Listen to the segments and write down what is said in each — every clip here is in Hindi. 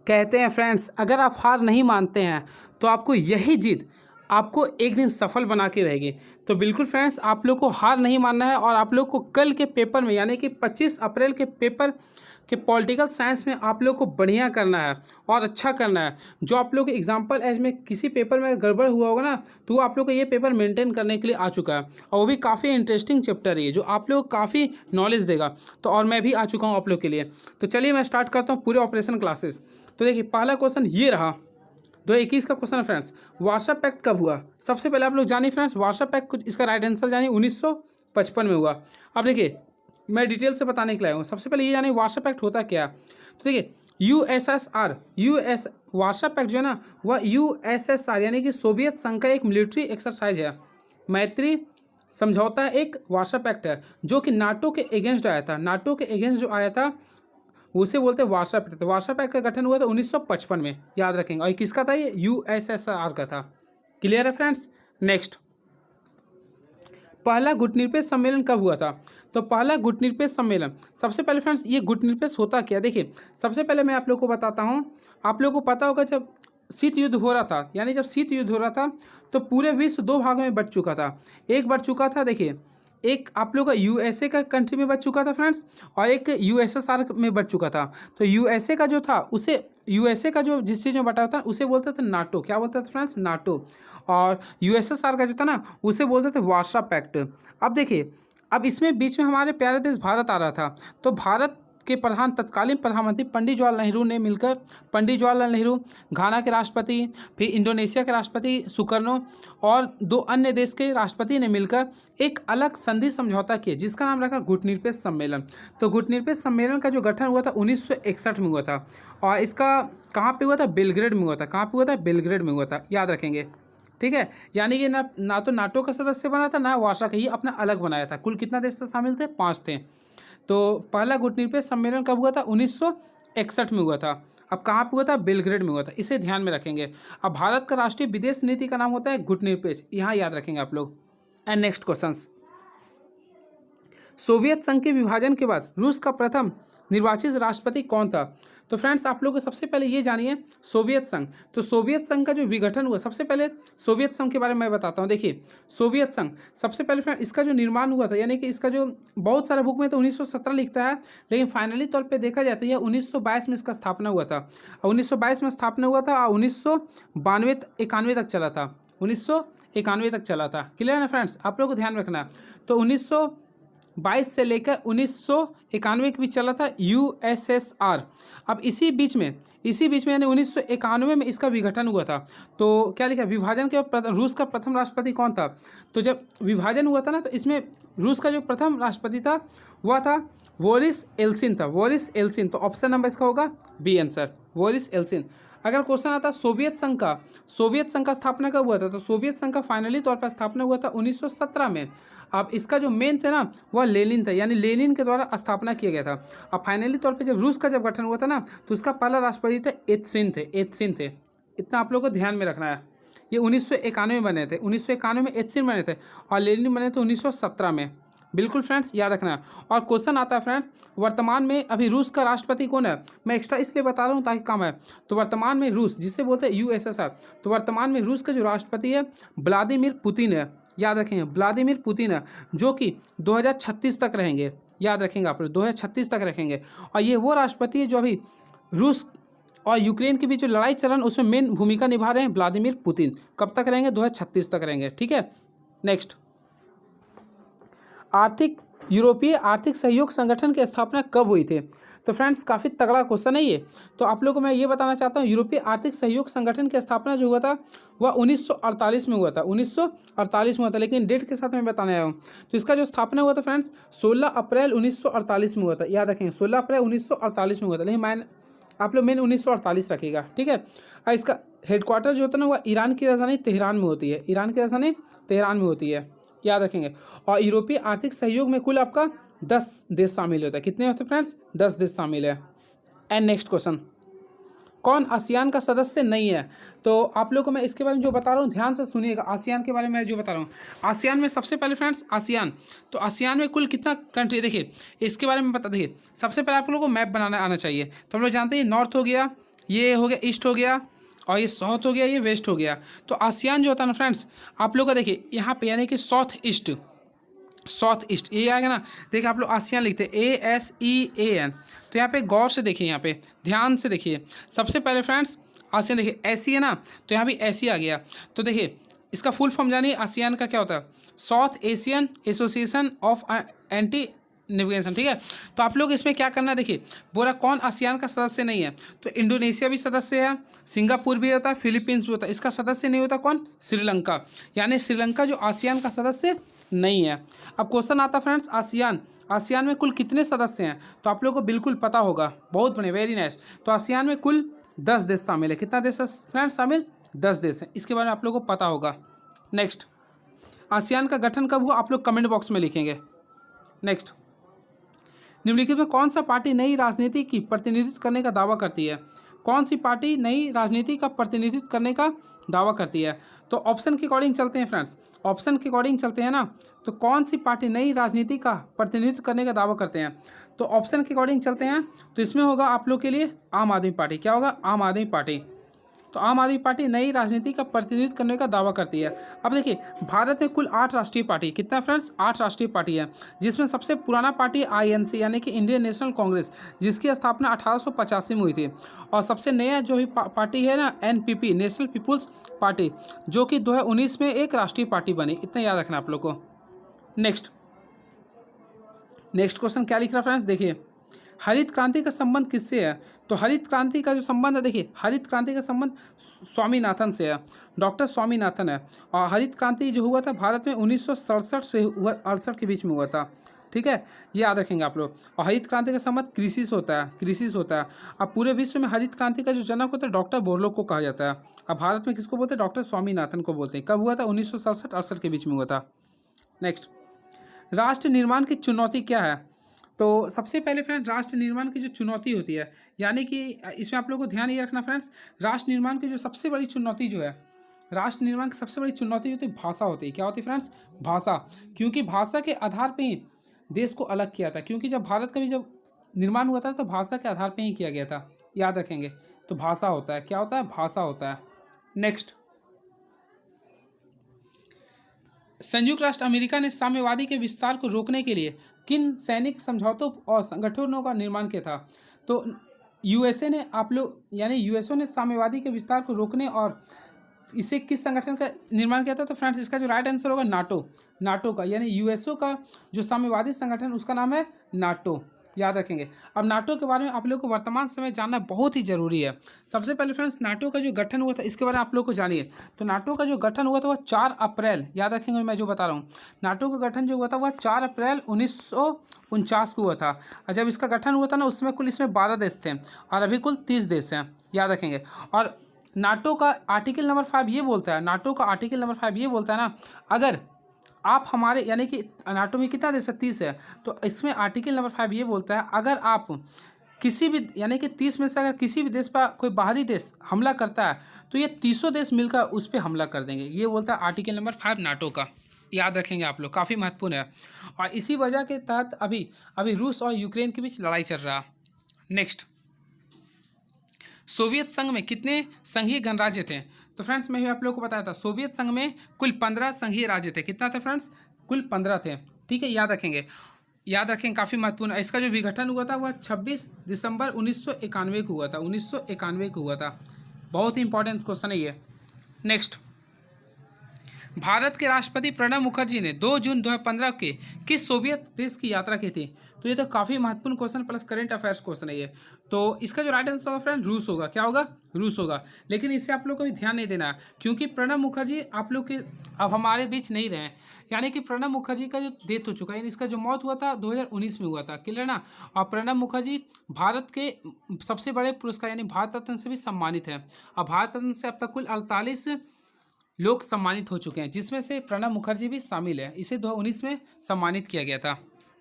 कहते हैं फ्रेंड्स, अगर आप हार नहीं मानते हैं तो आपको यही जिद आपको एक दिन सफल बना के रहेगी। तो बिल्कुल फ्रेंड्स, आप लोग को हार नहीं मानना है और आप लोग को कल के पेपर में यानी कि 25 अप्रैल के पेपर के पॉलिटिकल साइंस में आप लोग को बढ़िया करना है और अच्छा करना है। जो आप लोग एग्जाम्पल एज में किसी पेपर में गड़बड़ हुआ होगा ना, तो वो आप लोग को ये पेपर मेंटेन करने के लिए आ चुका है और वो भी काफ़ी इंटरेस्टिंग चैप्टर है ये, जो आप लोग को काफ़ी नॉलेज देगा। तो और मैं भी आ चुका हूँ आप लोग के लिए। तो चलिए मैं स्टार्ट करता हूँ पूरे ऑपरेशन क्लासेस। तो देखिए, पहला क्वेश्चन ये रहा 2021 का क्वेश्चन है फ्रेंड्स, वार्सा पैक्ट कब हुआ। सबसे पहले आप लोग जानिए फ्रेंड्स, वार्सा पैक्ट इसका राइट आंसर जानिए 1955 में हुआ। अब देखिए, मैं डिटेल से बताने के लिए आया हूँ। सबसे पहले ये जानिए वार्सा पैक्ट होता क्या है। तो देखिए, वार्सा पैक्ट जो है ना, वह यूएसएसआर यानी कि सोवियत संघ का एक मिलिट्री एक्सरसाइज है। मैत्री समझौता एक वार्सा पैक्ट है जो कि नाटो के अगेंस्ट आया था। नाटो के अगेंस्ट जो आया था उसे बोलते हैं वार्सा पैक्ट। तो वार्सा पैक्ट का गठन हुआ था 1955 में, याद रखेंगे। और किसका था ये? यूएसएसआर का था। क्लियर है फ्रेंड्स। नेक्स्ट, पहला गुटनिरपेक्ष सम्मेलन कब हुआ था। तो पहला गुटनिरपेक्ष सम्मेलन, सबसे पहले फ्रेंड्स ये गुटनिरपेक्ष होता क्या, देखिए सबसे पहले मैं आप लोग को बताता हूँ। आप लोग को पता होगा जब शीत युद्ध हो रहा था, यानी जब शीत युद्ध हो रहा था तो पूरे विश्व दो भागों में बट चुका था। एक बट चुका था, देखिए एक आप लोग का यूएसए का कंट्री में बच चुका था फ्रेंड्स, और एक यूएसएसआर में बच चुका था। तो यूएसए का जो था उसे, यूएसए का जो जिस चीज़ में बटा था उसे बोलते थे नाटो। क्या बोलते थे फ्रेंड्स? नाटो। और यूएसएसआर का जो था ना उसे बोलते थे वार्सा पैक्ट। अब देखिए, अब इसमें बीच में हमारे प्यारे देश भारत आ रहा था। तो भारत के तत्कालीन प्रधानमंत्री पंडित जवाहरलाल नेहरू ने मिलकर, पंडित जवाहरलाल नेहरू, घाना के राष्ट्रपति, फिर इंडोनेशिया के राष्ट्रपति सुकर्नो और दो अन्य देश के राष्ट्रपति ने मिलकर एक अलग संधि समझौता किए जिसका नाम रखा गुटनिरपेक्ष सम्मेलन। तो गुटनिरपेक्ष सम्मेलन का जो गठन हुआ था 1961 में हुआ था और इसका कहाँ पे हुआ था? बेलग्रेड में हुआ था। कहाँ पे हुआ था? बेलग्रेड में हुआ था, याद रखेंगे। ठीक है, यानी कि ना तो नाटो का सदस्य बना था ना वार्सा का, ये अपना अलग बनाया था। कुल कितना देश शामिल थे? 5 थे। तो पहला गुटनिरपेक्ष सम्मेलन कब हुआ था? 1961 में हुआ था। अब कहाँ पे हुआ था? बेलग्रेड में हुआ था। इसे ध्यान में रखेंगे। अब भारत का राष्ट्रीय विदेश नीति का नाम होता है गुटनिरपेक्ष, यहाँ याद रखेंगे आप लोग। एंड नेक्स्ट क्वेश्चन, सोवियत संघ के विभाजन के बाद रूस का प्रथम निर्वाचित राष्ट्रपति कौन था। तो फ्रेंड्स आप लोग सबसे पहले ये जानिए सोवियत संघ। तो सोवियत संघ का जो विघटन हुआ, सबसे पहले सोवियत संघ के बारे में मैं बताता हूँ। देखिए सोवियत संघ, सबसे पहले फ्रेंड इसका जो निर्माण हुआ था, यानी कि इसका जो बहुत सारे बुक में तो 1917 लिखता है, लेकिन फाइनली तौर पे देखा जाता है 1922 में इसका स्थापना हुआ था। 1922 में स्थापना हुआ था और 1992-91 तक चला था। 1991 तक चला था। क्लियर है ना फ्रेंड्स? आप लोग को ध्यान रखना है। तो 1922 से लेकर 1991 के बीच चला था यूएसएसआर। अब इसी बीच में यानी 1991 में इसका विघटन हुआ था। तो क्या लिखा? विभाजन के रूस का प्रथम राष्ट्रपति कौन था। तो जब विभाजन हुआ था ना, तो इसमें रूस का जो प्रथम राष्ट्रपति था वह था बोरिस एल्सिन था। Boris Yeltsin. तो ऑप्शन नंबर इसका होगा बी आंसर, बोरिस एल्सिन। अगर क्वेश्चन आता सोवियत संघ का स्थापना कब हुआ था। तो सोवियत संघ का फाइनली तौर पर स्थापना हुआ था 1917 में। अब इसका जो मेन थे ना वह लेनिन था, यानी लेनिन के द्वारा स्थापना किया गया था। अब फाइनली तौर पे जब रूस का जब गठन हुआ था ना, तो उसका पहला राष्ट्रपति थे एल्त्सिन थे। इतना आप लोग को ध्यान में रखना है। ये 1991 में बने थे। 1991 में एल्त्सिन बने थे और लेनिन बने थे 1917 में। बिल्कुल फ्रेंड्स, याद रखना है। और क्वेश्चन आता है फ्रेंड्स, वर्तमान में अभी रूस का राष्ट्रपति कौन है। मैं एक्स्ट्रा इसलिए बता रहा हूँ ताकि काम है। तो वर्तमान में रूस, जिसे बोलते हैं यूएसएसआर, तो वर्तमान में रूस का जो राष्ट्रपति है व्लादिमीर पुतिन है। याद रखेंगे, व्लादिमीर पुतिन है, जो कि 2036 तक रहेंगे। याद रखेंगे आप लोग, 2036 तक रखेंगे। और ये वो राष्ट्रपति है जो अभी रूस और यूक्रेन के बीच जो लड़ाई चल रहा है उसमें मेन भूमिका निभा रहे हैं व्लादिमीर पुतिन। कब तक रहेंगे? 2036 तक रहेंगे। ठीक है, नेक्स्ट, यूरोपीय आर्थिक सहयोग संगठन की स्थापना कब हुई थी। तो फ्रेंड्स काफ़ी तगड़ा क्वेश्चन है ये। तो आप लोगों को मैं ये बताना चाहता हूँ, यूरोपीय आर्थिक सहयोग संगठन की स्थापना जो हुआ था वह 1948 में हुआ था। 1948 में हुआ था, लेकिन डेट के साथ मैं बताने आया हूँ। तो इसका जो स्थापना हुआ था फ्रेंड्स 16 अप्रैल 1948 में हुआ था। याद रखेंगे, 16 अप्रैल 1948 में हुआ था, लेकिन आप लोग मेन 1948 रखिएगा। ठीक है, और इसका हेडक्वार्टर जो होता है ना वह ईरान की राजधानी तेहरान में होती है। ईरान की राजधानी तेहरान में होती है, याद रखेंगे। और यूरोपीय आर्थिक सहयोग में कुल आपका 10 देश शामिल होता है। कितने होते हैं फ्रेंड्स? 10 देश शामिल है। एंड नेक्स्ट क्वेश्चन, कौन आसियान का सदस्य नहीं है। तो आप लोगों को मैं इसके बारे में जो बता रहा हूँ ध्यान से सुनिएगा। आसियान के बारे में जो बता रहा हूँ, आसियान में सबसे पहले फ्रेंड्स आसियान, तो आसियान में कुल कितना कंट्री, देखिए इसके बारे में बता। देखिए सबसे पहले आप लोगों को मैप बनाना आना चाहिए। तो हम लोग जानते हैं नॉर्थ हो गया, ये हो गया ईस्ट हो गया, और ये साउथ हो गया, ये वेस्ट हो गया। तो आसियान जो होता है ना फ्रेंड्स, आप लोग का देखिए यहाँ पे यानी कि साउथ ईस्ट, साउथ ईस्ट ये आएगा ना। देखिए आप लोग आसियान लिखते हैं ASEAN। तो यहाँ पे गौर से देखिए, यहाँ पे ध्यान से देखिए। सबसे पहले फ्रेंड्स आसियान देखिए ऐसी है ना, तो यहाँ भी ऐसी आ गया। तो देखिए इसका फुल फॉर्म जानिए आसियान का क्या होता है, south Asian association of anti navigation, ठीक है। तो आप लोग इसमें क्या करना है, देखिए बोला कौन आसियान का सदस्य नहीं है, तो इंडोनेशिया भी सदस्य है, सिंगापुर भी होता है, फिलीपींस भी होता है। इसका सदस्य नहीं होता कौन, श्रीलंका, यानी श्रीलंका जो आसियान का सदस्य नहीं है। अब क्वेश्चन आता फ्रेंड्स आसियान, आसियान में कुल कितने सदस्य हैं, तो आप लोगों को बिल्कुल पता होगा, बहुत बढ़िया, वेरी नाइस। तो आसियान में कुल 10 देश शामिल है। कितना देश है फ्रेंड्स शामिल, 10 देश हैं। इसके बारे में आप लोगों को पता होगा। नेक्स्ट, आसियान का गठन कब हुआ, आप लोग कमेंट बॉक्स में लिखेंगे। नेक्स्ट, निम्नलिखित में कौन सा पार्टी नई राजनीति की प्रतिनिधित्व करने का दावा करती है, कौन सी पार्टी नई राजनीति का प्रतिनिधित्व करने का दावा करती है। तो ऑप्शन के अकॉर्डिंग चलते हैं फ्रेंड्स, ऑप्शन के अकॉर्डिंग चलते हैं ना। तो कौन सी पार्टी नई राजनीति का प्रतिनिधित्व करने का दावा करते हैं, तो ऑप्शन के अकॉर्डिंग चलते हैं। तो इसमें होगा आप लोग के लिए आम आदमी पार्टी। क्या होगा, आम आदमी पार्टी। तो आम आदमी पार्टी नई राजनीति का प्रतिनिधित्व करने का दावा करती है। अब देखिए भारत में कुल 8 राष्ट्रीय पार्टी, कितना फ्रेंड्स, 8 राष्ट्रीय पार्टी है, जिसमें सबसे पुराना पार्टी INC यानी कि इंडियन नेशनल कांग्रेस, जिसकी स्थापना 1885 में हुई थी। और सबसे नया जो भी पार्टी है ना NPP नेशनल पीपुल्स पार्टी, जो कि 2019 में एक राष्ट्रीय पार्टी बनी। इतना याद रखना आप लोग को। नेक्स्ट क्वेश्चन क्या लिख रहा है फ्रेंड्स, देखिए हरित क्रांति का संबंध किससे है। तो हरित क्रांति का जो संबंध है, देखिए हरित क्रांति का संबंध स्वामीनाथन से है, डॉक्टर स्वामीनाथन है। और हरित क्रांति जो हुआ था भारत में 1967 से 68 के बीच में हुआ था, ठीक है, ये याद रखेंगे आप लोग। और हरित क्रांति का संबंध कृषि से होता है, कृषि से होता है। अब पूरे विश्व में हरित क्रांति का जो जनक होता है डॉक्टर बोरलॉग को कहा जाता है। अब भारत में किसको बोलते हैं, डॉक्टर स्वामीनाथन को बोलते हैं। कब हुआ था, 1967-68 के बीच में हुआ था। नेक्स्ट, राष्ट्र निर्माण की चुनौती क्या है। तो सबसे पहले फ्रेंड्स राष्ट्र निर्माण की जो चुनौती होती है, यानी कि इसमें आप लोगों को ध्यान ये रखना फ्रेंड्स, राष्ट्र निर्माण की जो सबसे बड़ी चुनौती जो है, राष्ट्र निर्माण की सबसे बड़ी चुनौती होती है भाषा होती है। क्या होती है फ्रेंड्स, भाषा। क्योंकि भाषा के आधार पे ही देश को अलग किया था। क्योंकि जब भारत का भी जब निर्माण हुआ था तो भाषा के आधार पर ही किया गया था, याद रखेंगे। तो भाषा होता है, क्या होता है, भाषा होता है। नेक्स्ट, संयुक्त राष्ट्र अमेरिका ने साम्यवादी के विस्तार को रोकने के लिए किन सैनिक समझौतों और संगठनों का निर्माण किया था। तो USA ने, आप लोग यानी USA ने साम्यवादी के विस्तार को रोकने और इसे किस संगठन का निर्माण किया था। तो फ्रेंड्स इसका जो राइट आंसर होगा नाटो का, यानी USO का जो साम्यवादी संगठन उसका नाम है नाटो, याद रखेंगे। अब नाटो के बारे में आप लोग को वर्तमान समय जानना बहुत ही जरूरी है। सबसे पहले फ्रेंड्स नाटो का जो गठन हुआ था इसके बारे में आप लोग को जानिए। तो नाटो का जो गठन हुआ था वह 4 अप्रैल, याद रखेंगे मैं जो बता रहा हूँ, नाटो का गठन जो हुआ था वह 4 अप्रैल 1949 को हुआ था। और जब इसका गठन हुआ था ना उसमें कुल इसमें 12 देश थे और अभी कुल 30 देश हैं, याद रखेंगे। और नाटो का आर्टिकल नंबर 5 ये बोलता है, नाटो का आर्टिकल नंबर 5 ये बोलता है ना, अगर आप हमारे यानी कि नाटो में कितना देश है, 30 है। तो इसमें आर्टिकल नंबर 5 ये बोलता है, अगर आप किसी भी यानी कि 30 में से अगर किसी भी देश पर कोई बाहरी देश हमला करता है तो ये 30 देश मिलकर उस पर हमला कर देंगे। ये बोलता है आर्टिकल नंबर 5 नाटो का, याद रखेंगे आप लोग, काफ़ी महत्वपूर्ण है। और इसी वजह के तहत अभी रूस और यूक्रेन के बीच लड़ाई चल रहा है। नेक्स्ट, सोवियत संघ में कितने संघीय गणराज्य थे। तो फ्रेंड्स मैं भी आप लोगों को बताया था, सोवियत संघ में कुल 15 संघीय राज्य थे। कितना थे फ्रेंड्स, कुल 15 थे, ठीक है, याद रखेंगे, याद रखेंगे, काफ़ी महत्वपूर्ण है। इसका जो विघटन हुआ था वह 26 दिसंबर 1991 को हुआ था, 1991 को हुआ था। बहुत ही इंपॉर्टेंट क्वेश्चन है ये। नेक्स्ट, भारत के राष्ट्रपति प्रणब मुखर्जी ने 2 जून 2015 के किस सोवियत देश की यात्रा की थी। तो ये तो काफ़ी महत्वपूर्ण question plus current affairs question है ये। तो इसका जो राइट आंसर होगा फ्रेंड रूस होगा। क्या होगा, रूस होगा। लेकिन इससे आप लोग को भी ध्यान नहीं देना है क्योंकि प्रणब मुखर्जी आप लोग के अब हमारे बीच नहीं रहे, यानी कि प्रणब मुखर्जी का जो डेथ हो चुका है, यानी इसका जो मौत हुआ था 2019 में हुआ था, क्लियर ना। और प्रणब मुखर्जी भारत के सबसे बड़े पुरस्कार यानी भारत रत्न से भी सम्मानित है। और भारत रत्न से अब तक कुल 48 लोग सम्मानित हो चुके हैं, जिसमें से प्रणब मुखर्जी भी शामिल है। इसे 2019 में सम्मानित किया गया था,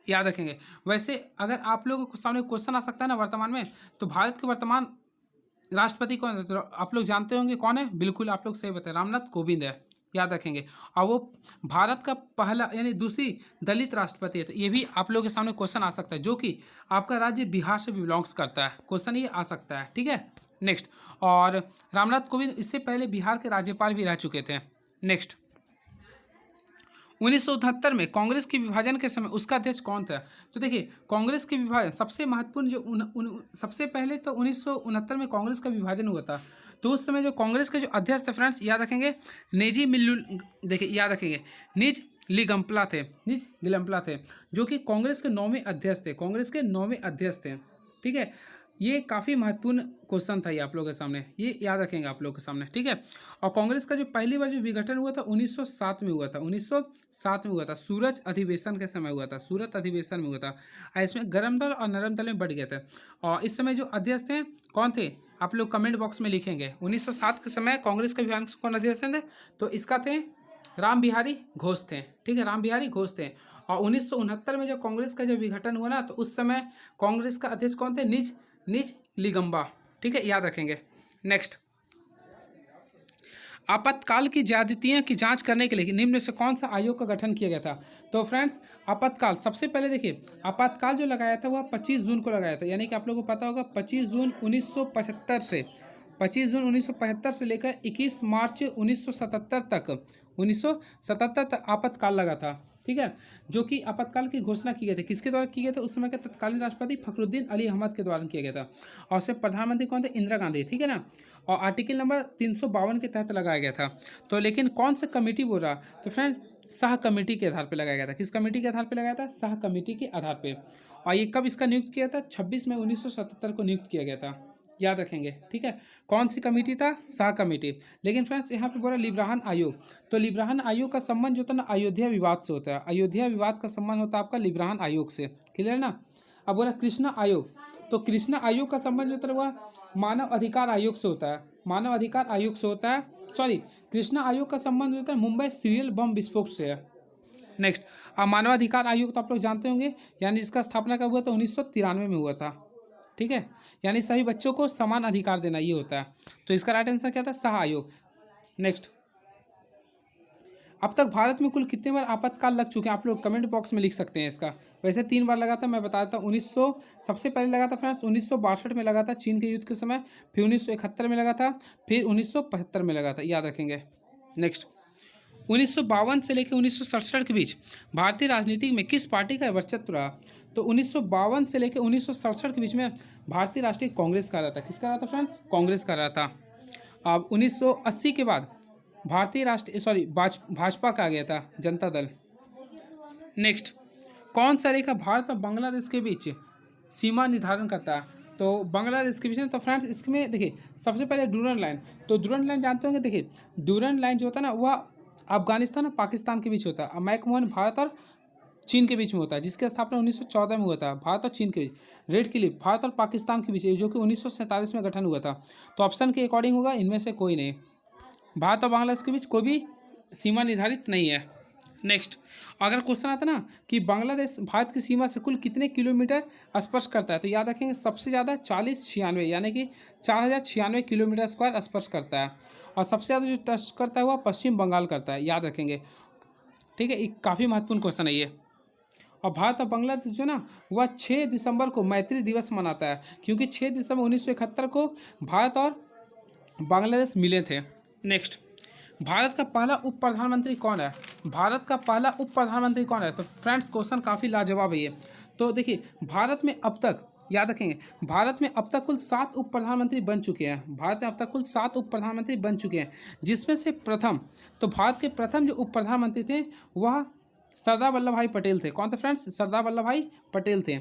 याद रखेंगे। वैसे अगर आप लोगों के सामने क्वेश्चन आ सकता है ना वर्तमान में, तो भारत के वर्तमान राष्ट्रपति कौन है, तो आप लोग जानते होंगे कौन है, बिल्कुल आप लोग सही बताएं, रामनाथ कोविंद है, याद रखेंगे। और वो भारत का पहला यानी दूसरी दलित राष्ट्रपति है। तो ये भी आप लोगों के सामने क्वेश्चन आ सकता है, जो कि आपका राज्य बिहार से बिलोंग्स करता है, क्वेश्चन ये आ सकता है, ठीक है। नेक्स्ट, और रामनाथ कोविंद इससे पहले बिहार के राज्यपाल भी रह चुके थे। नेक्स्ट, 1969 में कांग्रेस के विभाजन के समय उसका अध्यक्ष कौन था? तो देखिए, कांग्रेस के विभाजन सबसे महत्वपूर्ण जो सबसे पहले तो 1969 में कांग्रेस का विभाजन हुआ था। तो उस समय जो कांग्रेस के जो अध्यक्ष थे फ्रेंड्स, याद रखेंगे, नेजी मिल्लू, देखिए याद रखेंगे, निज लिगम्पला थे, निज लिगम्पला थे, जो कि कांग्रेस के 9वें अध्यक्ष थे, कांग्रेस के 9वें अध्यक्ष थे, ठीक है। ये काफ़ी महत्वपूर्ण क्वेश्चन था ये आप लोगों के सामने, ये याद रखेंगे आप लोगों के सामने, ठीक है। और कांग्रेस का जो पहली बार जो विघटन हुआ था 1907 में हुआ था, 1907 में हुआ था, सूरत अधिवेशन के समय हुआ था, सूरत अधिवेशन में हुआ था। और इसमें गर्म दल और नरम दल में बढ़ गए थे। और इस समय जो अध्यक्ष थे कौन थे, आप लोग कमेंट बॉक्स में लिखेंगे। 1907 के समय कांग्रेस के विभाजन कौन अध्यक्ष थे, तो इसका थे राम बिहारी घोष थे, ठीक है, राम बिहारी घोष थे। और 1969 में जो कांग्रेस का जब विघटन हुआ ना, तो उस समय कांग्रेस का अध्यक्ष कौन थे, निज लिगम्बा, ठीक है, याद रखेंगे। नेक्स्ट, आपातकाल की ज्यादतियों की जांच करने के लिए निम्न में से कौन सा आयोग का गठन किया गया था? तो फ्रेंड्स, आपातकाल सबसे पहले देखिए, आपातकाल जो लगाया था वह 25 जून को लगाया था, यानी कि आप लोगों को पता होगा 25 जून 1975 से 25 जून 1975 से लेकर 21 मार्च 1977 तक 1977 तक आपातकाल लगा था, ठीक है। जो कि आपातकाल की घोषणा की गई थी, किसके द्वारा की गई थी? उस समय के तत्कालीन राष्ट्रपति फखरुद्दीन अली अहमद के द्वारा किया गया था। और उससे प्रधानमंत्री कौन थे? इंदिरा गांधी, ठीक है ना। और आर्टिकल नंबर 352 के तहत लगाया गया था। तो लेकिन कौन सा कमेटी बोल रहा? तो फ्रेंड, शाह कमेटी के आधार पर लगाया गया था। किस कमेटी के आधार पर लगाया था? शाह कमेटी के आधार पर। और ये कब इसका नियुक्त किया था? 26 मई 1977 को नियुक्त किया गया था, याद रखेंगे, ठीक है। कौन सी कमेटी था? शाह कमेटी। लेकिन फ्रेंड्स, यहाँ पे बोला लिब्राहन आयोग, तो लिब्राहन आयोग का संबंध जो था ना अयोध्या विवाद से होता है, अयोध्या विवाद का संबंध होता है आपका लिब्राहन आयोग से, क्लियर है ना। अब बोला कृष्णा आयोग, तो कृष्णा आयोग का संबंध जो था वह मानव अधिकार आयोग से होता है, मानव अधिकार आयोग से होता है, सॉरी, कृष्णा आयोग का संबंध जो होता है मुंबई सीरियल बम विस्फोट से है। नेक्स्ट, मानवाधिकार आयोग तो आप लोग जानते होंगे, यानी इसका स्थापना कब हुआ था? 1993 में हुआ था, ठीक है। यानी सभी बच्चों को समान अधिकार देना, ये होता है। तो इसका राइट आंसर क्या था? शाह आयोग। नेक्स्ट, अब तक भारत में कुल कितने बार आपातकाल लग चुके हैं? आप लोग कमेंट बॉक्स में लिख सकते हैं इसका। वैसे 3 बार लगा था, मैं बता देता हूँ। 1900 सबसे पहले लगा था फ्रेंड्स, 1962 में लगा था चीन के युद्ध के समय, फिर 1971 में लगा था, फिर 1975 में लगा था, याद रखेंगे। नेक्स्ट, 1952 से लेकर 1967 के बीच भारतीय राजनीति में किस पार्टी का वर्चस्व रहा? तो 1952 से लेकर 1967 के बीच में भारतीय राष्ट्रीय कांग्रेस का रहा था। किसका रहा था फ्रेंड्स? कांग्रेस का रहा था। अब 1980 के बाद भारतीय राष्ट्रीय भाजपा का आ गया था, जनता दल। नेक्स्ट, कौन सा रेखा भारत और बांग्लादेश के बीच सीमा निर्धारण करता है? तो बांग्लादेश के बीच में, तो फ्रेंड्स इसमें देखिए सबसे पहले डूरन लाइन, तो डूरन लाइन जानते होंगे। देखिए डूरन लाइन जो होता है ना, वह अफगानिस्तान और पाकिस्तान के बीच होता है। मैकमोहन भारत और चीन के बीच में होता है, जिसकी स्थापना 1914 में हुआ था, भारत और चीन के बीच। रेड क्लिफ भारत और पाकिस्तान के बीच, जो कि 1947 में गठन हुआ था। तो ऑप्शन के अकॉर्डिंग होगा इनमें से कोई नहीं। भारत और बांग्लादेश के बीच कोई भी सीमा निर्धारित नहीं है। नेक्स्ट, अगर क्वेश्चन आता ना कि बांग्लादेश भारत की सीमा से कुल कितने किलोमीटर स्पर्श करता है, तो याद रखेंगे सबसे ज़्यादा 4096, यानी कि 4096 किलोमीटर स्क्वायर स्पर्श करता है। और सबसे ज़्यादा जो टच करता है वह पश्चिम बंगाल करता है, याद रखेंगे, ठीक है। एक काफ़ी महत्वपूर्ण क्वेश्चन है ये। और भारत और बांग्लादेश जो ना, वह 6 दिसंबर को मैत्री दिवस मनाता है, क्योंकि 6 दिसंबर 1971 को भारत और बांग्लादेश मिले थे। नेक्स्ट, भारत का पहला उप प्रधानमंत्री कौन है? भारत का पहला उप प्रधानमंत्री कौन है? तो फ्रेंड्स क्वेश्चन काफ़ी लाजवाब है ये। तो देखिए, भारत में अब तक, याद रखेंगे, भारत में अब तक कुल 7 उप प्रधानमंत्री बन चुके हैं। भारत में अब तक कुल 7 उप प्रधानमंत्री बन चुके हैं, जिसमें से प्रथम, तो भारत के प्रथम जो उप प्रधानमंत्री थे वह सरदार वल्लभ भाई पटेल थे। कौन थे फ्रेंड्स? सरदार वल्लभ भाई पटेल थे।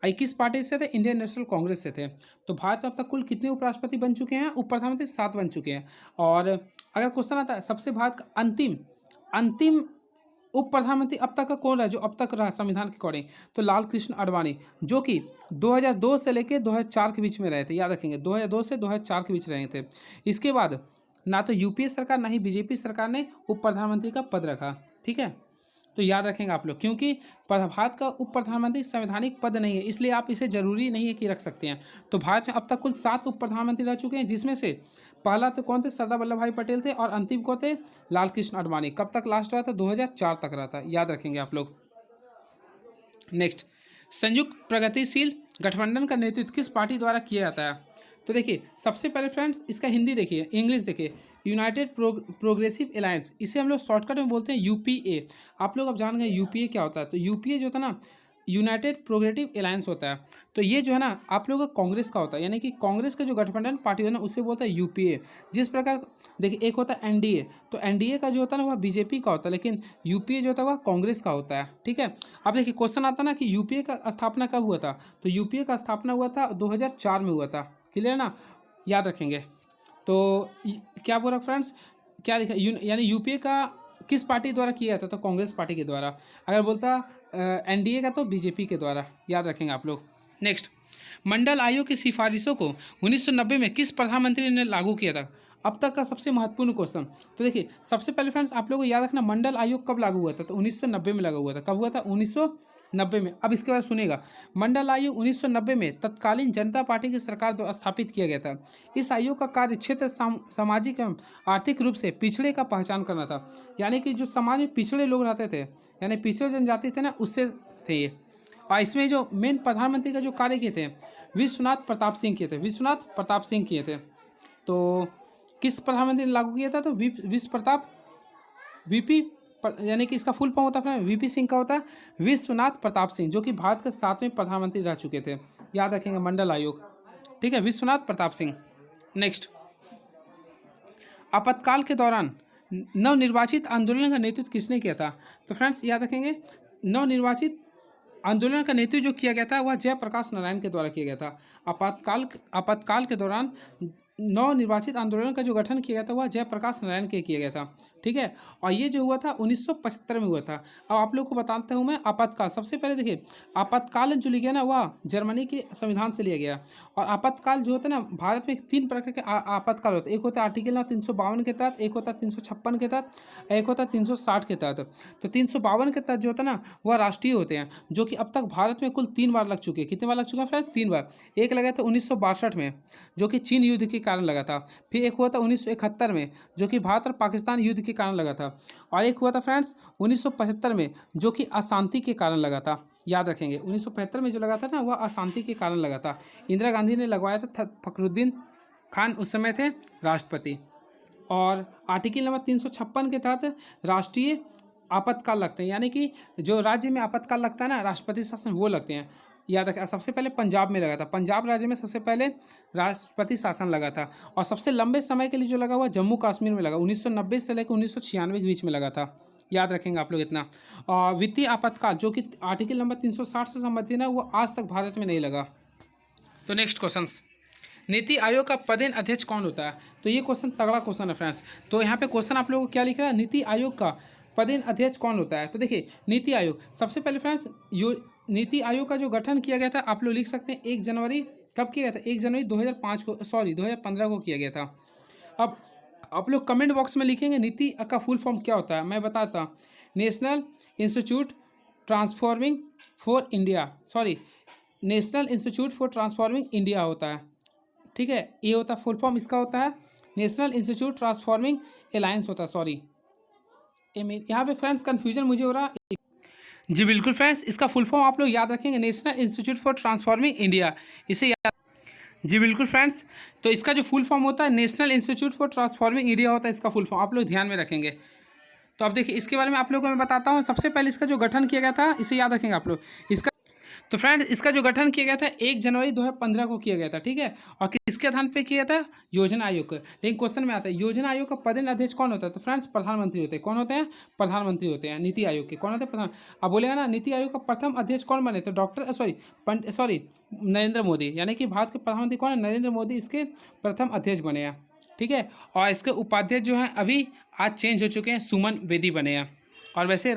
किस पार्टी से थे? इंडियन नेशनल कांग्रेस से थे। तो भारत में अब तक कुल कितने उपराष्ट्रपति बन चुके हैं? उप प्रधानमंत्री 7 बन चुके हैं। और अगर क्वेश्चन आता है सबसे भारत का अंतिम उप प्रधानमंत्री अब तक का कौन रहा, जो अब तक रहा संविधान के अकॉर्डिंग? तो लाल कृष्ण आडवाणी, जो कि 2002 से लेकर 2004 के बीच में रहे थे, याद रखेंगे, 2002 से 2004 के बीच रहे थे। इसके बाद ना तो यूपीए सरकार ना ही बीजेपी सरकार ने उप प्रधानमंत्री का पद रखा, ठीक है। तो याद रखेंगे आप लोग, क्योंकि भारत का उप प्रधानमंत्री संवैधानिक पद नहीं है, इसलिए आप इसे जरूरी नहीं है कि रख सकते हैं। तो भारत में अब तक कुल 7 उप प्रधानमंत्री रह चुके हैं, जिसमें से पहला तो कौन थे, सरदार वल्लभ भाई पटेल थे, और अंतिम को थे लाल कृष्ण आडवाणी। कब तक लास्ट रहा था, 2004 तक रहा था, याद रखेंगे आप लोग। नेक्स्ट, संयुक्त प्रगतिशील गठबंधन का नेतृत्व किस पार्टी द्वारा किया जाता है? तो देखिए सबसे पहले फ्रेंड्स इसका हिंदी देखिए, इंग्लिश देखिए, यूनाइटेड प्रोग्रेसिव अलायंस, इसे हम लोग शॉर्टकट में बोलते हैं यूपीए। आप लोग अब जान गए यूपीए क्या होता है। तो यूपीए जो होता है ना, यूनाइटेड प्रोग्रेसिव अलायंस होता है। तो ये जो है ना आप लोगों का कांग्रेस का होता है, यानी कि कांग्रेस का जो गठबंधन पार्टी है ना उसे बोलता है यूपीए। जिस प्रकार देखिए एक होता है एनडीए, तो एनडीए का जो होता है ना वह बीजेपी का होता है, लेकिन यूपीए जो होता है वह कांग्रेस का होता है। ठीक है, अब देखिए क्वेश्चन आता है ना कि यूपीए का स्थापना कब हुआ था। तो यूपीए का स्थापना हुआ था 2004 में हुआ था। क्लियर ना, याद रखेंगे। तो क्या बोला फ्रेंड्स, क्या लिखा, यानी यूपीए का किस पार्टी द्वारा किया जाता? तो कांग्रेस पार्टी के द्वारा। अगर बोलता एनडीए का तो बीजेपी के द्वारा, याद रखेंगे आप लोग। नेक्स्ट, मंडल आयोग की सिफारिशों को 1990 में किस प्रधानमंत्री ने लागू किया था? अब तक का सबसे महत्वपूर्ण क्वेश्चन। तो देखिए सबसे पहले फ्रेंड्स आप लोगों को याद रखना, मंडल आयोग कब लागू हुआ था? तो 1990 में लागू हुआ था। कब हुआ था? 1990 में। अब इसके बाद सुनिएगा, मंडल आयोग 1990 में तत्कालीन जनता पार्टी की सरकार द्वारा स्थापित किया गया था। इस आयोग का कार्य क्षेत्र सामाजिक एवं आर्थिक रूप से पिछड़े का पहचान करना था, यानी कि जो समाज में पिछड़े लोग रहते थे, यानी पिछड़े जनजाति थे ना, उससे थे ये। और इसमें जो मेन प्रधानमंत्री का जो कार्य किए थे विश्वनाथ प्रताप सिंह किए थे, विश्वनाथ प्रताप सिंह किए थे। तो किस प्रधानमंत्री ने लागू किया था? तो विश्व प्रताप, वीपी, यानी कि इसका फुल फॉर्म होता है वीपी सिंह का होता है विश्वनाथ प्रताप सिंह, जो कि भारत के 7वें प्रधानमंत्री रह चुके थे। याद रखेंगे मंडल आयोग। ठीक है, विश्वनाथ प्रताप सिंह। नेक्स्ट, आपातकाल के दौरान नवनिर्वाचित आंदोलन का नेतृत्व किसने किया था? तो फ्रेंड्स याद रखेंगे, नवनिर्वाचित आंदोलन का नेतृत्व जो किया गया था वह जयप्रकाश नारायण के द्वारा किया गया था। आपातकाल के दौरान नवनिर्वाचित आंदोलन का जो गठन किया गया था वह जयप्रकाश नारायण के किया गया था। ठीक है, और ये जो हुआ था 1975 में हुआ था। अब आप लोग को बताता हूँ मैं आपातकाल। सबसे पहले देखिए आपातकाल जो लिया गया ना वह जर्मनी के संविधान से लिया गया। और आपातकाल जो होता है ना, भारत में 3 प्रकार के आपातकाल होते हैं। एक होता है आर्टिकल नंबर 352 के तहत, एक होता है 356 के तहत, एक होता है 360 के तहत। तो 352 के तहत जो होता है ना वह राष्ट्रीय होते हैं, जो कि अब तक भारत में कुल 3 बार लग चुके हैं। कितने बार लग चुके हैं फ्रेंड्स? 3 बार। एक लगा था 1962 में, जो कि चीन युद्ध के कारण लगा था। फिर एक हुआ था 1971 में, जो कि भारत और पाकिस्तान युद्ध के कारण लगा था। और एक हुआ था फ्रेंड्स 1975 में, जो कि अशांति के कारण लगा था। याद रखेंगे 1975 में जो लगा था ना वह अशांति के कारण लगा था। इंदिरा गांधी ने लगवाया था, फखरुद्दीन खान उस समय थे राष्ट्रपति। और आर्टिकल नंबर 356 के तहत राष्ट्रीय आपातकाल लगते हैं, यानी कि जो राज्य में आपातकाल लगता है ना राष्ट्रपति शासन, वो लगते हैं। याद रखें, सबसे पहले पंजाब में लगा था, पंजाब राज्य में सबसे पहले राष्ट्रपति शासन लगा था। और सबसे लंबे समय के लिए जो लगा हुआ जम्मू कश्मीर में लगा, 1990 से लेकर 1996 के बीच में लगा था। याद रखेंगे आप लोग इतना। और वित्तीय आपातकाल जो कि आर्टिकल नंबर 360 से संबंधित है वो आज तक भारत में नहीं लगा। तो नेक्स्ट क्वेश्चन, नीति आयोग का पदेन अध्यक्ष कौन होता है? तो ये क्वेश्चन तगड़ा क्वेश्चन है फ्रेंड्स। तो यहाँ पे क्वेश्चन आप लोगों को क्या लिख रहा है, नीति आयोग का पदेन अध्यक्ष कौन होता है? तो देखिए नीति आयोग, सबसे पहले फ्रेंड्स नीति आयोग का जो गठन किया गया था आप लोग लिख सकते हैं 1 जनवरी, कब किया गया था? 1 जनवरी 2015 को किया गया था। अब आप लोग कमेंट बॉक्स में लिखेंगे नीति का फुल फॉर्म क्या होता है, मैं बताता हूँ। National institute transforming for India, national institute for transforming India होता है। ठीक है, ये होता है फुल फॉर्म, इसका होता है नेशनल इंस्टीट्यूट ट्रांसफॉर्मिंग अलायंस होता है। यहाँ पे फ्रेंड्स कन्फ्यूजन मुझे हो रहा। जी बिल्कुल फ्रेंड्स, इसका फुल फॉर्म आप लोग याद रखेंगे, national institute for transforming India, इसे याद। जी बिल्कुल फ्रेंड्स, तो इसका जो फुल फॉर्म होता है national institute for transforming India होता है, इसका फुल फॉर्म आप लोग ध्यान में रखेंगे। तो अब देखिए इसके बारे में आप लोगों को मैं बताता हूँ। सबसे पहले इसका जो गठन किया गया था इसे याद रखेंगे आप लोग। इसका तो फ्रेंड्स इसका जो गठन किया गया था 1 जनवरी 2015 को किया गया था। ठीक है, और किसके आधार पे किया था? योजना आयोग का। लेकिन क्वेश्चन में आता है योजना आयोग का पदेन अध्यक्ष कौन होता है? तो फ्रेंड्स प्रधानमंत्री होते हैं। कौन होते हैं? प्रधानमंत्री होते हैं। नीति आयोग के कौन होते हैं? प्रधान। अब बोलेगा ना नीति आयोग का प्रथम अध्यक्ष कौन बने? तो नरेंद्र मोदी, यानी कि भारत के प्रधानमंत्री कौन है? नरेंद्र मोदी इसके प्रथम अध्यक्ष बने हैं। ठीक है, और इसके उपाध्यक्ष जो हैं अभी आज चेंज हो चुके हैं, सुमन बेदी बने हैं। और वैसे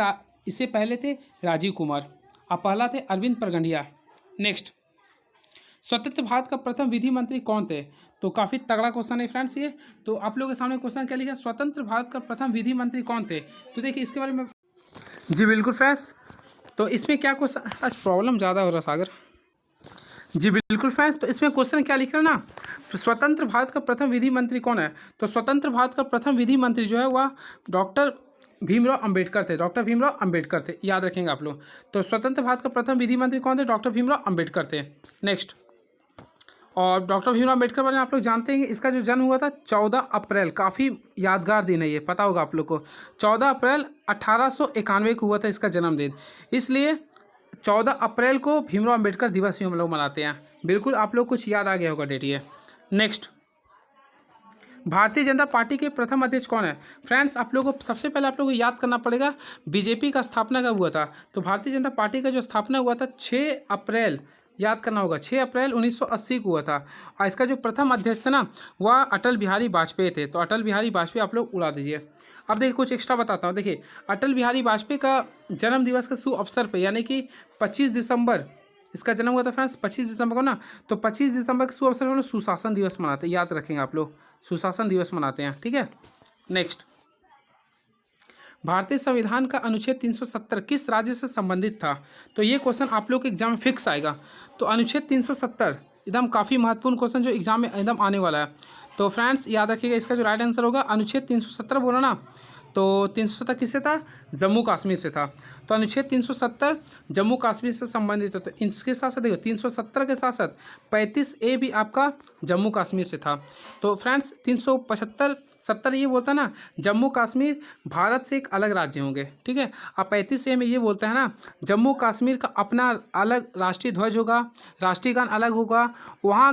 इससे पहले थे राजीव कुमार, अब पहला थे अरविंद परगंडिया। नेक्स्ट, स्वतंत्र भारत का प्रथम विधि मंत्री कौन थे? तो काफ़ी तगड़ा क्वेश्चन है फ्रेंड्स ये। तो आप लोगों के सामने क्वेश्चन क्या लिखा है, स्वतंत्र भारत का प्रथम विधि मंत्री कौन थे? तो देखिए इसके बारे में जी बिल्कुल फ्रेंड्स। तो इसमें क्या क्वेश्चन, आज प्रॉब्लम ज़्यादा हो रहा सागर। जी बिल्कुल फ्रेंड्स, तो इसमें क्वेश्चन क्या लिख रहा है ना, तो स्वतंत्र भारत का प्रथम विधि मंत्री कौन है? तो स्वतंत्र भारत का प्रथम विधि मंत्री जो है वह डॉक्टर भीमराव अंबेडकर थे। डॉक्टर भीमराव अंबेडकर थे, याद रखेंगे आप लोग। तो स्वतंत्र भारत का प्रथम विधि मंत्री कौन थे? डॉक्टर भीमराव अंबेडकर थे। नेक्स्ट, और डॉक्टर भीमराव अंबेडकर बारे में आप लोग जानते हैं कि इसका जो जन्म हुआ था 14 अप्रैल, काफ़ी यादगार दिन है ये, पता होगा आप लोग को। 14 अप्रैल 1891 को हुआ था इसका जन्मदिन, इसलिए 14 अप्रैल को भीमराव अंबेडकर दिवस ही हम लोग मनाते हैं। बिल्कुल आप लोग कुछ याद आ गया होगा डेट ये। नेक्स्ट, भारतीय जनता पार्टी के प्रथम अध्यक्ष कौन है? फ्रेंड्स आप लोगों को सबसे पहले आप लोगों को याद करना पड़ेगा बीजेपी का स्थापना कब हुआ था। तो भारतीय जनता पार्टी का जो स्थापना हुआ था 6 अप्रैल, याद करना होगा, 6 अप्रैल 1980 को हुआ था। और इसका जो प्रथम अध्यक्ष था ना वह अटल बिहारी वाजपेयी थे। तो अटल बिहारी वाजपेयी आप लोग उड़ा दीजिए। अब देखिए कुछ एक्स्ट्रा बताता हूँ। देखिए अटल बिहारी वाजपेयी का जन्म दिवस के शुभ अवसर पर, यानी कि 25 दिसंबर इसका जन्म हुआ था फ्रेंड्स, 25 दिसंबर को ना। तो 25 दिसंबर के शुभ अवसर पर हम लोग सुशासन दिवस मनाते हैं, याद रखेंगे आप लोग, सुशासन दिवस मनाते हैं, ठीक है। नेक्स्ट, भारतीय संविधान का अनुच्छेद 370 किस राज्य से संबंधित था? तो ये क्वेश्चन आप लोग के एग्जाम में फिक्स आएगा। तो अनुच्छेद 370 एकदम काफ़ी महत्वपूर्ण क्वेश्चन जो एग्जाम में एकदम आने वाला है। तो फ्रेंड्स याद रखिएगा, इसका जो राइट आंसर होगा अनुच्छेद 370 बोला ना, तो 370 किससे था? जम्मू कश्मीर से था। तो अनुच्छेद 370 जम्मू कश्मीर से संबंधित है। तो इसके साथ साथ देखो 370 के साथ साथ 35A भी आपका जम्मू कश्मीर से था। तो फ्रेंड्स 375 70 ये बोलता है ना जम्मू कश्मीर भारत से एक अलग राज्य होंगे, ठीक है। अब 35A में ये बोलता है ना जम्मू कश्मीर का अपना अलग राष्ट्रीय ध्वज होगा, राष्ट्रीय गान अलग होगा, वहाँ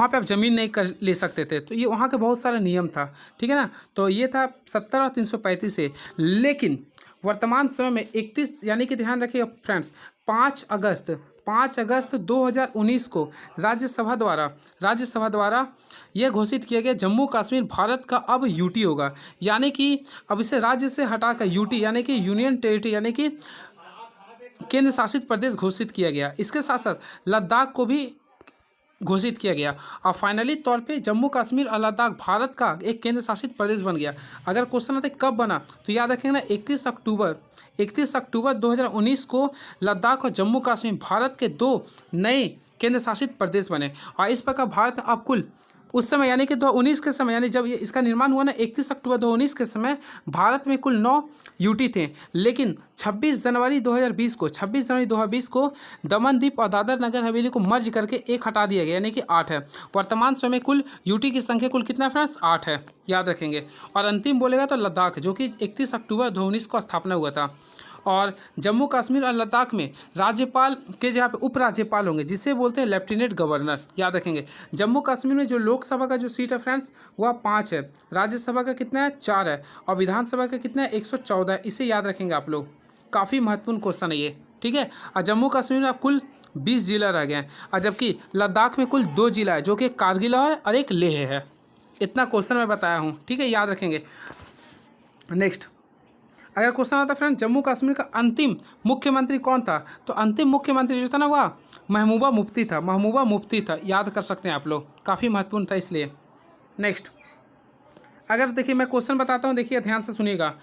पे आप ज़मीन नहीं कर ले सकते थे। तो ये वहाँ के बहुत सारे नियम था, ठीक है ना। तो ये था 70 और 335A। लेकिन वर्तमान समय में 31, यानी कि ध्यान रखिएगा फ्रेंड्स, 5 अगस्त 2019 को राज्यसभा द्वारा यह घोषित किया गया जम्मू कश्मीर भारत का अब यूटी होगा। यानी कि अब इसे राज्य से हटाकर यूटी यानी कि यूनियन टेरिटरी यानी कि केंद्र शासित प्रदेश घोषित किया गया। इसके साथ साथ लद्दाख को भी घोषित किया गया और फाइनली तौर पे जम्मू कश्मीर और लद्दाख भारत का एक केंद्र शासित प्रदेश बन गया। अगर क्वेश्चन आता है कब बना, तो याद रखेंगे ना 31 अक्टूबर 2019 को लद्दाख और जम्मू कश्मीर भारत के 2 नए केंद्र शासित प्रदेश बने। और इस प्रकार भारत अब कुल उस समय यानी कि 2019 के समय, यानी जब ये इसका निर्माण हुआ ना 31 अक्टूबर 2019 के समय भारत में कुल 9 यूटी थे। लेकिन 26 जनवरी 2020 को दमन द्वीप और दादर नगर हवेली को मर्ज करके एक हटा दिया गया, यानी कि 8 है। वर्तमान समय कुल यूटी की संख्या कुल कितना फ्रेंड्स? 8 है, याद रखेंगे। और अंतिम बोलेगा तो लद्दाख, जो कि 31 अक्टूबर 2019 को स्थापना हुआ था। और जम्मू कश्मीर और लद्दाख में राज्यपाल के जहाँ पे उपराज्यपाल होंगे जिसे बोलते हैं लेफ्टिनेंट गवर्नर, याद रखेंगे। जम्मू कश्मीर में जो लोकसभा का जो सीट है फ्रेंड्स वह 5 है, राज्यसभा का कितना है? 4 है, और विधानसभा का कितना है? 114 है। इसे याद रखेंगे आप लोग, काफ़ी महत्वपूर्ण क्वेश्चन है ये, ठीक है। और जम्मू कश्मीर में अब कुल 20 जिला रह गए हैं, और जबकि लद्दाख में कुल 2 जिला है जो कि कारगिल है और एक लेह है। इतना क्वेश्चन मैं बताया हूँ, ठीक है, याद रखेंगे। नेक्स्ट, अगर क्वेश्चन आता है फ्रेंड जम्मू कश्मीर का अंतिम मुख्यमंत्री कौन था, तो अंतिम मुख्यमंत्री जो था ना वह महबूबा मुफ्ती था, याद कर सकते हैं आप लोग, काफ़ी महत्वपूर्ण था इसलिए। नेक्स्ट, अगर देखिए मैं क्वेश्चन बताता हूँ, देखिए ध्यान से सुनिएगा,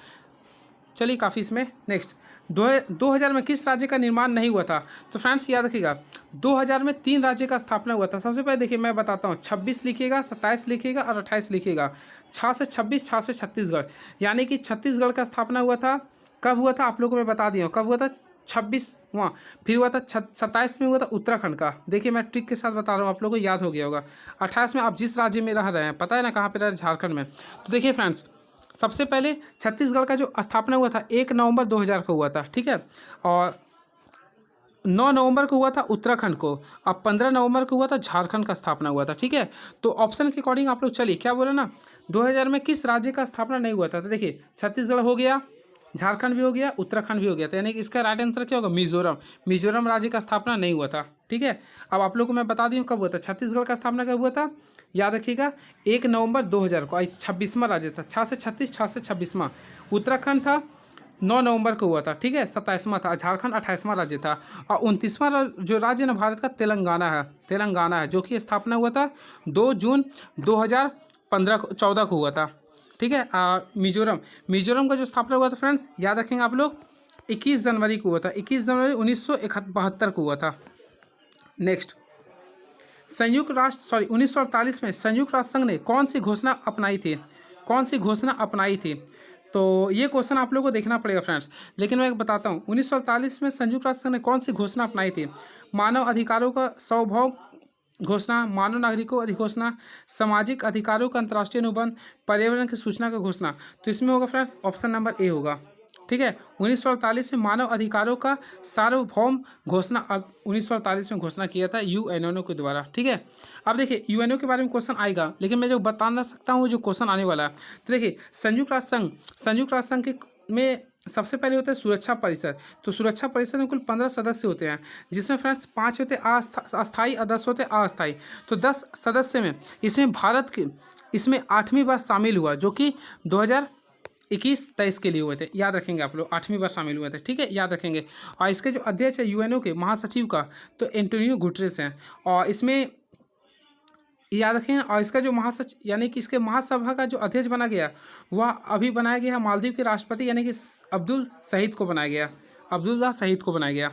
चलिए काफ़ी इसमें। नेक्स्ट, 2000 में किस राज्य का निर्माण नहीं हुआ था? तो फ्रेंड्स याद रखिएगा 2000 में 3 राज्य का स्थापना हुआ था। सबसे पहले देखिए मैं बताता हूँ, 26 लिखिएगा, 27 लिखिएगा और 28 लिखिएगा। 6 से 26, 6 से छत्तीसगढ़, यानी कि छत्तीसगढ़ का स्थापना हुआ था। कब हुआ था आप लोगों को मैं बता दिया हूँ, कब हुआ था? 26 वहाँ, फिर हुआ था 27 में हुआ था उत्तराखंड का, देखिए मैं ट्रिक के साथ बता रहा हूँ, आप लोगों को याद हो गया होगा। 28 में आप जिस राज्य में रह रहे हैं, पता है ना कहाँ पे रह रहे हैं? झारखंड में। तो देखिए फ्रेंड्स सबसे पहले छत्तीसगढ़ का जो स्थापना हुआ था 1 नवंबर 2000 को हुआ था, ठीक है। और 9 नवंबर को हुआ था उत्तराखंड को, और 15 नवंबर को हुआ था झारखंड का स्थापना हुआ था, ठीक है। तो ऑप्शन के अकॉर्डिंग आप लोग चलिए, क्या बोला ना 2000 में किस राज्य का स्थापना नहीं हुआ था? तो देखिए छत्तीसगढ़ हो गया, झारखंड भी हो गया, उत्तराखंड भी हो गया, तो यानी कि इसका राइट आंसर क्या होगा? मिजोरम राज्य का स्थापना नहीं हुआ था, ठीक है। अब आप लोग को मैं बता दूँ कब हुआ था। छत्तीसगढ़ का स्थापना कब हुआ था? याद रखिएगा 1 नवंबर 2000 को, 26वां राज्य था, 6 से 36, 6 से 26वां। उत्तराखंड था 9 नवंबर को हुआ था, ठीक है, 27वां था। झारखंड 28वां राज्य था, और 29वां जो राज्य ना भारत का तेलंगाना है, जो कि स्थापना हुआ था 2 जून 2014 को हुआ था, ठीक है। मिजोरम का जो स्थापना हुआ था फ्रेंड्स याद रखेंगे आप लोग 21 जनवरी को हुआ था, 21 जनवरी 1972 को हुआ था। नेक्स्ट, 1948 में संयुक्त राष्ट्र संघ ने कौन सी घोषणा अपनाई थी? कौन सी घोषणा अपनाई थी? तो ये क्वेश्चन आप लोगों को देखना पड़ेगा फ्रेंड्स, लेकिन मैं बताता हूँ 1948 में संयुक्त राष्ट्र संघ ने कौन सी घोषणा अपनाई थी? मानव अधिकारों का सार्वभौम घोषणा, मानव नागरिकों अधिघोषणा, सामाजिक अधिकारों का अंतर्राष्ट्रीय अनुबंध, पर्यावरण की सूचना का घोषणा। तो इसमें होगा फ्रेंड्स ऑप्शन नंबर ए होगा। ठीक है, 1948 में मानव अधिकारों का सार्वभौम घोषणा 1948 में घोषणा किया था यूएनओ के द्वारा। ठीक है, अब देखिए यूएनओ के बारे में क्वेश्चन आएगा, लेकिन मैं जो बता ना सकता हूँ जो क्वेश्चन आने वाला है। तो देखिए संयुक्त राष्ट्र संघ के में सबसे पहले होता है सुरक्षा परिषद। तो सुरक्षा परिषद में कुल 15 सदस्य होते हैं, जिसमें फ्रेंड्स 5 होते हैं अस्थायी और 10 होते हैं अस्थायी। तो 10 सदस्य में इसमें भारत के इसमें 8वीं बार शामिल हुआ, जो कि 2021-23 के लिए हुए थे। याद रखेंगे आप लोग, 8वीं बार शामिल हुए थे। ठीक है, याद रखेंगे। और इसके जो अध्यक्ष है यूएनओ के महासचिव का, तो एंटोनियो गुटेरेस हैं। और इसमें याद रखें, और इसका जो महासचिव यानी कि इसके महासभा का जो अध्यक्ष बना गया वह अभी बनाया गया मालदीव के राष्ट्रपति यानी कि अब्दुल्ला शहीद को बनाया गया।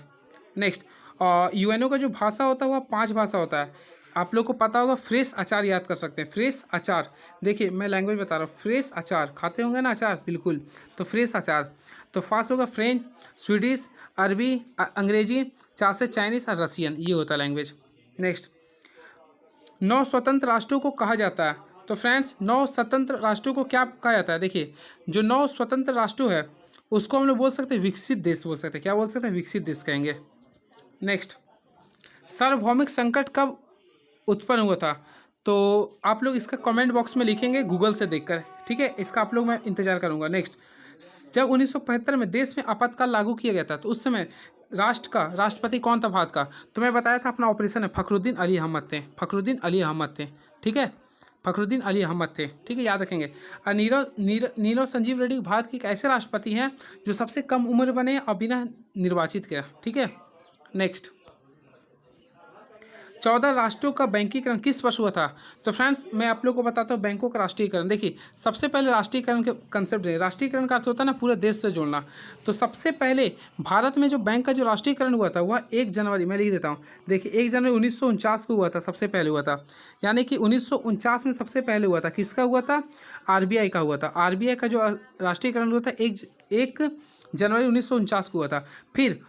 नेक्स्ट, और यूएनओ का जो भाषा होता है वह 5 भाषा होता है। आप लोग को पता होगा, फ्रेश अचार याद कर सकते हैं, फ्रेश अचार। देखिए मैं लैंग्वेज बता रहा हूँ, फ्रेश अचार खाते होंगे ना अचार, बिल्कुल। तो फ्रेश अचार तो फास्ट होगा फ्रेंच, स्वीडिश, अरबी, अंग्रेजी, 4 से चाइनीस और रसियन, ये होता है लैंग्वेज। नेक्स्ट, 9 स्वतंत्र राष्ट्रों को कहा जाता है। तो फ्रेंड्स 9 स्वतंत्र राष्ट्रों को क्या कहा जाता है? देखिए जो 9 स्वतंत्र राष्ट्र है उसको हम लोग बोल सकते हैं विकसित देश बोल सकते हैं। क्या बोल सकते हैं? विकसित देश कहेंगे। नेक्स्ट, सार्वभौमिक संकट कब उत्पन्न हुआ था? तो आप लोग इसका कमेंट बॉक्स में लिखेंगे गूगल से देखकर। ठीक है, इसका आप लोग मैं इंतजार करूंगा। नेक्स्ट, जब 1975 में देश में आपातकाल लागू किया गया था तो उस समय राष्ट्रपति कौन था भारत का? तो मैं बताया था अपना ऑपरेशन है फखरुद्दीन अली अहमद थे। ठीक है, फखरुद्दीन अली अहमद थे। ठीक है, याद रखेंगे। और नीरव संजीव रेड्डी भारत के एक ऐसे राष्ट्रपति हैं जो सबसे कम उम्र बने और बिना निर्वाचित किया। ठीक है, नेक्स्ट, 14 राष्ट्रों का बैंकीकरण किस वर्ष हुआ था? तो फ्रेंड्स मैं आप लोगों को बताता हूँ बैंकों का राष्ट्रीयकरण। देखिए सबसे पहले राष्ट्रीयकरण के कंसेप्ट है। राष्ट्रीयकरण का अर्थ होता है ना पूरे देश से जोड़ना। तो सबसे पहले भारत में जो बैंक का जो राष्ट्रीयकरण हुआ था वह 1 जनवरी, मैं लिख देता हूँ। देखिए 1 जनवरी 1949 को हुआ था, सबसे पहले हुआ था। यानी कि 1949 में सबसे पहले हुआ था। किसका हुआ था? RBI का हुआ था। RBI का जो राष्ट्रीयकरण हुआ था 1 जनवरी 1949 को हुआ था। फिर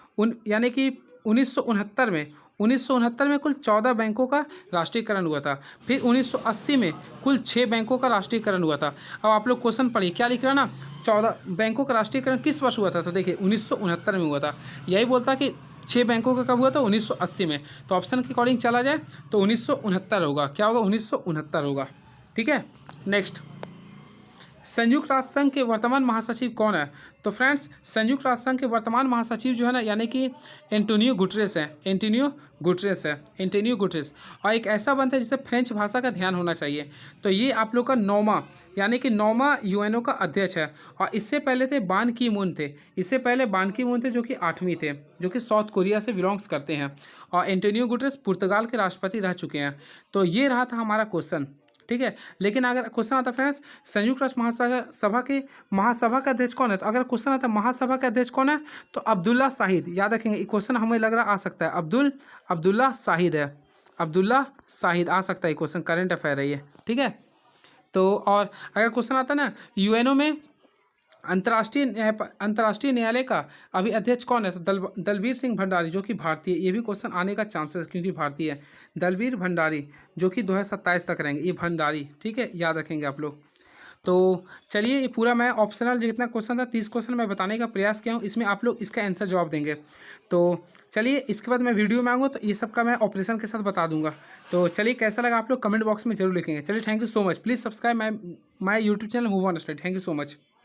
यानी कि 1969 में कुल 14 बैंकों का राष्ट्रीयकरण हुआ था। फिर 1980 में कुल 6 बैंकों का राष्ट्रीयकरण हुआ था। अब आप लोग क्वेश्चन पढ़िए, क्या लिख रहा है ना, 14 बैंकों का राष्ट्रीयकरण किस वर्ष हुआ था? तो देखिए 1969 में हुआ था। यही बोलता कि 6 बैंकों का कब हुआ था? 1980 में। तो ऑप्शन के अकॉर्डिंग चला जाए तो 1969 होगा। क्या होगा? 1969 होगा। ठीक है, नेक्स्ट, संयुक्त राष्ट्र संघ के वर्तमान महासचिव कौन है? तो फ्रेंड्स संयुक्त राष्ट्र संघ के वर्तमान महासचिव जो है ना, यानी कि एंटोनियो गुटेरेस और एक ऐसा बनता है जिसे फ्रेंच भाषा का ध्यान होना चाहिए। तो ये आप लोग का 9वां यूएनओ का अध्यक्ष है। और इससे पहले थे बान की मून थे। जो कि 8वीं थे, जो कि साउथ कोरिया से बिलोंग्स करते हैं। और एंटोनियो गुटेरेस पुर्तगाल के राष्ट्रपति रह चुके हैं। तो ये रहा था हमारा क्वेश्चन। ठीक है, लेकिन अगर क्वेश्चन आता फ्रेंड्स संयुक्त राष्ट्र महासभा का अध्यक्ष कौन है? तो अगर क्वेश्चन आता महासभा का अध्यक्ष कौन है तो अब्दुल्ला शाहिद। याद रखेंगे, क्वेश्चन हमें लग रहा आ सकता है अब्दुल्ला शाहिद है। अब्दुल्ला शाहिद आ सकता है, क्वेश्चन करंट अफेयर है ये। ठीक है, तो और अगर क्वेश्चन आता ना यूएनओ में अंतर्राष्ट्रीय न्यायालय का अभी अध्यक्ष कौन है? तो दलबीर सिंह भंडारी, जो कि भारतीय। ये भी क्वेश्चन आने का चांसेस क्योंकि भारतीय है। दलबीर भंडारी जो कि 2027 तक रहेंगे, ये भंडारी। ठीक है, याद रखेंगे आप लोग। तो चलिए, ये पूरा मैं ऑप्शनल जितना क्वेश्चन था 30 क्वेश्चन मैं बताने का प्रयास किया हूँ, इसमें आप लोग इसका आंसर जवाब देंगे। तो चलिए, इसके बाद मैं वीडियो में आऊँगा तो ये सब का मैं ऑपरेशन के साथ बता दूंगा। तो चलिए, कैसा लगा आप लोग कमेंट बॉक्स में जरूर लिखेंगे। चलिए, thank you so much. Please subscribe my YouTube channel move on study. Thank you so much.